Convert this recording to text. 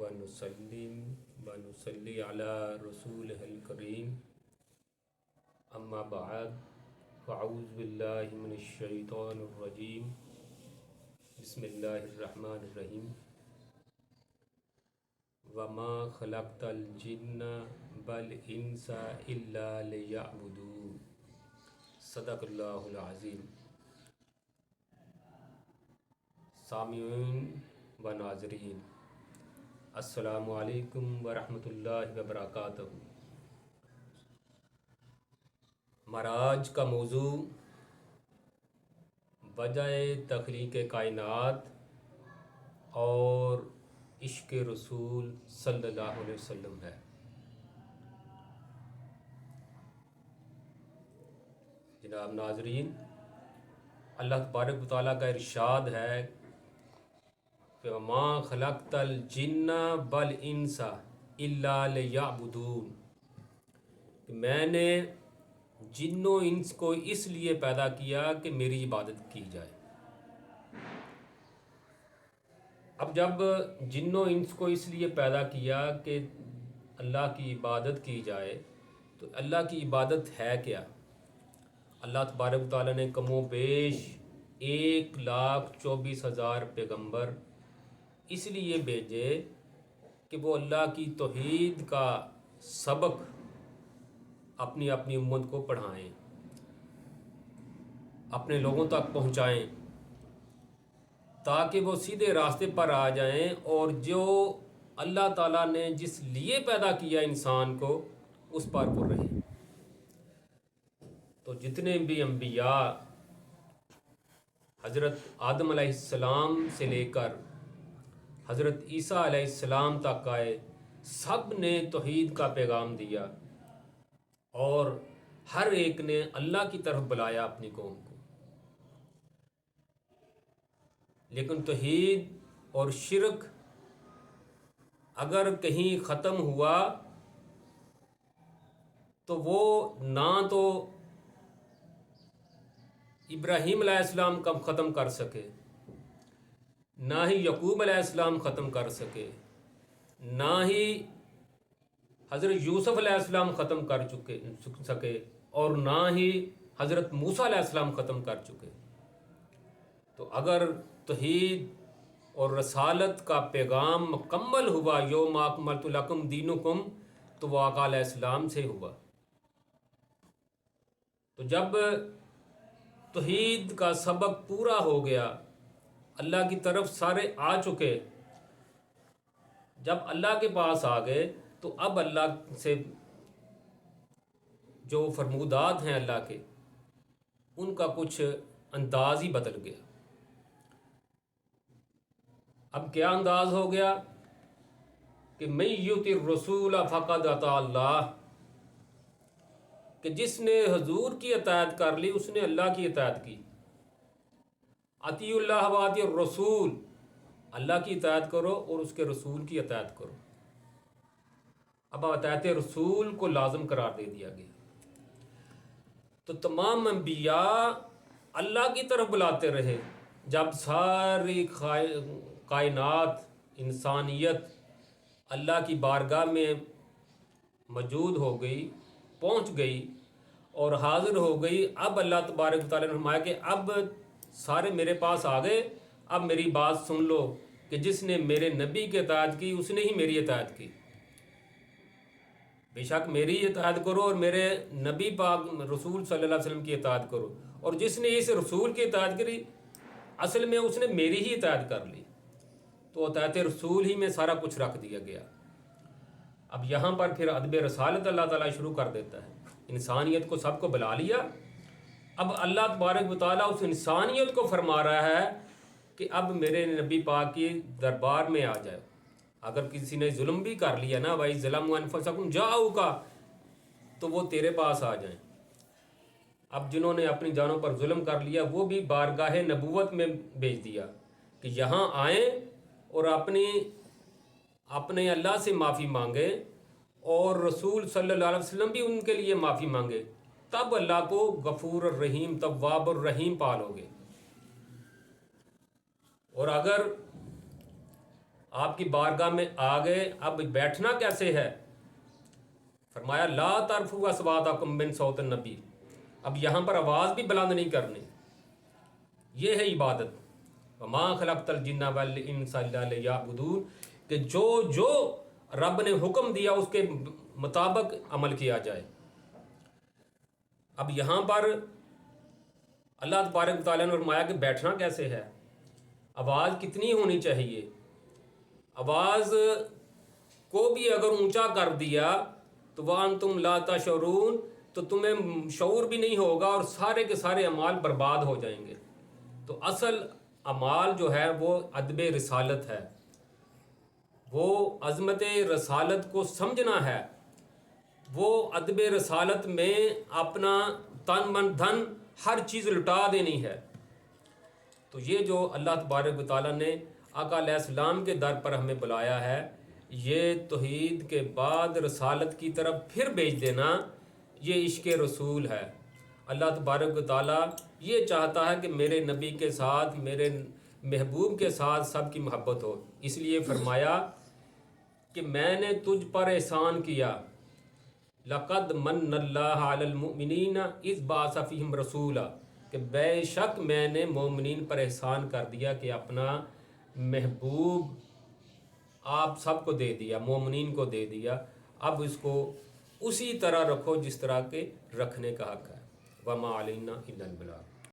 ونسلم ونصلی علی رسولہ الکریم اما بعد فاعوذ باللہ من الشیطان الرجیم بسم اللہ الرحمن الرحیم وما خلقت الجن والانس الا لیعبدون صدق اللہ العظیم۔ سامعین و ناظرین، السلام علیکم ورحمۃ اللہ وبرکاتہ۔ ہمارا آج کا موضوع وجہ تخلیق کائنات اور عشق رسول صلی اللہ علیہ وسلم ہے۔ جناب ناظرین، اللہ تبارک و تعالیٰ کا ارشاد ہے کہ وَمَا خَلَقْتَ الْجِنَّ وَالْإِنسَ إِلَّا لِيَعْبُدُونَ، کہ میں نے جن و انس کو اس لیے پیدا کیا کہ میری عبادت کی جائے۔ اب جب جن و انس کو اس لیے پیدا کیا کہ اللہ کی عبادت کی جائے تو اللہ کی عبادت ہے کیا؟ اللہ تبارک و تعالیٰ نے کم و بیش 1,24,000 پیغمبر اس لیے بھیجے کہ وہ اللہ کی توحید کا سبق اپنی اپنی امت کو پڑھائیں، اپنے لوگوں تک پہنچائیں، تاکہ وہ سیدھے راستے پر آ جائیں اور جو اللہ تعالیٰ نے جس لیے پیدا کیا انسان کو اس پر وہ رہیں۔ تو جتنے بھی انبیاء حضرت آدم علیہ السلام سے لے کر حضرت عیسیٰ علیہ السلام تک آئے، سب نے توحید کا پیغام دیا اور ہر ایک نے اللہ کی طرف بلایا اپنی قوم کو۔ لیکن توحید اور شرک اگر کہیں ختم ہوا تو وہ نہ تو ابراہیم علیہ السلام کا ختم کر سکے، نہ ہی یعقوب علیہ السلام ختم کر سکے، نہ ہی حضرت یوسف علیہ السلام ختم کر سکے، اور نہ ہی حضرت موسیٰ علیہ السلام ختم کر چکے۔ تو اگر توحید اور رسالت کا پیغام مکمل ہوا، یوم اکملت لکم دینکم، تو وہ آقا علیہ السلام سے ہوا۔ تو جب توحید کا سبق پورا ہو گیا، اللہ کی طرف سارے آ چکے، جب اللہ کے پاس آ گئے تو اب اللہ سے جو فرمودات ہیں اللہ کے، ان کا کچھ انداز ہی بدل گیا۔ اب کیا انداز ہو گیا کہ من یطع الرسول فقد اطاع اللہ، کہ جس نے حضور کی اطاعت کر لی اس نے اللہ کی اطاعت کی۔ اطیعوا اللہ واطیعوا الرسول، اللہ کی اطاعت کرو اور اس کے رسول کی اطاعت کرو۔ اب اطاعت رسول کو لازم قرار دے دیا گیا۔ تو تمام انبیاء اللہ کی طرف بلاتے رہے۔ جب ساری کائنات، انسانیت اللہ کی بارگاہ میں موجود ہو گئی، پہنچ گئی اور حاضر ہو گئی، اب اللہ تبارک و تعالیٰ نے فرمایا کہ اب سارے میرے پاس آ گئے، اب میری بات سن لو کہ جس نے میرے نبی کی اطاعت کی اس نے ہی میری اطاعت کی۔ بے شک میری اطاعت کرو اور میرے نبی پاک رسول صلی اللہ علیہ وسلم کی اطاعت کرو، اور جس نے اس رسول کی اطاعت کری اصل میں اس نے میری ہی اطاعت کر لی۔ تو اطاعت رسول ہی میں سارا کچھ رکھ دیا گیا۔ اب یہاں پر پھر ادب رسالت اللہ تعالیٰ شروع کر دیتا ہے۔ انسانیت کو سب کو بلا لیا، اب اللہ تبارک و تعالیٰ اس انسانیت کو فرما رہا ہے کہ اب میرے نبی پاک کی دربار میں آ جائے۔ اگر کسی نے ظلم بھی کر لیا نا، بھائی ظلموا انفسکم جاؤک، تو وہ تیرے پاس آ جائیں۔ اب جنہوں نے اپنی جانوں پر ظلم کر لیا وہ بھی بارگاہ نبوت میں بھیج دیا کہ یہاں آئیں اور اپنے اللہ سے معافی مانگے، اور رسول صلی اللہ علیہ وسلم بھی ان کے لیے معافی مانگے، تب اللہ کو غفور الرحیم تواب الرحیم پالو گے۔ اور اگر آپ کی بارگاہ میں آ گئے، اب بیٹھنا کیسے ہے؟ فرمایا لا ترفعوا اصواتکم من صوت النبی، اب یہاں پر آواز بھی بلند نہیں کرنی، یہ ہے عبادت۔ وما خلقت الجن والانس الا لیعبدون، کہ جو رب نے حکم دیا اس کے مطابق عمل کیا جائے۔ اب یہاں پر اللہ تبارک و تعالیٰ نے فرمایا کہ بیٹھنا کیسے ہے، آواز کتنی ہونی چاہیے۔ آواز کو بھی اگر اونچا کر دیا تو وَأَنْتُمْ لَا تَشْعُرُونَ، تو تمہیں شعور بھی نہیں ہوگا اور سارے کے سارے اعمال برباد ہو جائیں گے۔ تو اصل اعمال جو ہے وہ ادب رسالت ہے، وہ عظمت رسالت کو سمجھنا ہے، وہ ادب رسالت میں اپنا تن من دھن ہر چیز لٹا دینی ہے۔ تو یہ جو اللہ تبارک و تعالیٰ نے آقا علیہ السلام کے در پر ہمیں بلایا ہے، یہ توحید کے بعد رسالت کی طرف پھر بھیج دینا، یہ عشق رسول ہے۔ اللہ تبارک و تعالیٰ یہ چاہتا ہے کہ میرے نبی کے ساتھ، میرے محبوب کے ساتھ سب کی محبت ہو، اس لیے فرمایا کہ میں نے تجھ پر احسان کیا، لقد من اللہ علی المؤمنین اذ بعث فیہم رسولا، کہ بے شک میں نے مومنین پر احسان کر دیا کہ اپنا محبوب آپ سب کو دے دیا، مومنین کو دے دیا، اب اس کو اسی طرح رکھو جس طرح کے رکھنے کا حق ہے۔ وما علینا الا البلاغ۔